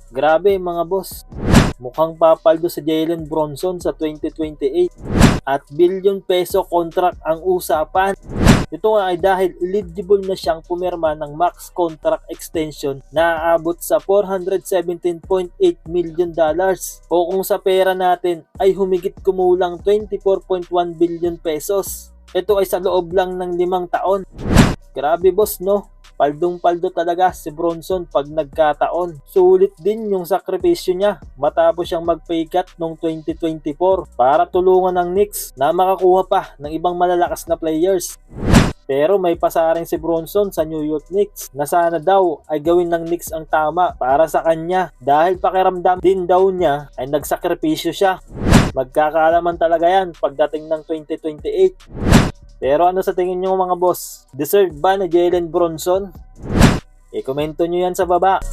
Grabe mga boss. Mukhang papaldo si Jalen Brunson sa 2028 at billion peso contract ang usapan. Ito nga ay dahil eligible na siyang pumirma ng max contract extension na aabot sa $417.8 million o kung sa pera natin ay humigit kumulang 24.1 billion pesos. Ito ay sa loob lang ng 5 taon. Grabe boss no, paldong-paldo talaga si Brunson pag nagkataon. Sulit din yung sakripisyo niya matapos siyang mag-pay cut noong 2024 para tulungan ng Knicks na makakuha pa ng ibang malalakas na players. Pero may pasaring si Brunson sa New York Knicks na sana daw ay gawin ng Knicks ang tama para sa kanya dahil pakiramdam din daw niya ay nagsakripisyo siya. Magkakaalaman talaga yan pagdating ng 2028. Pero ano sa tingin nyo mga boss? Deserve ba na Jalen Brunson? I-komento nyo yan sa baba.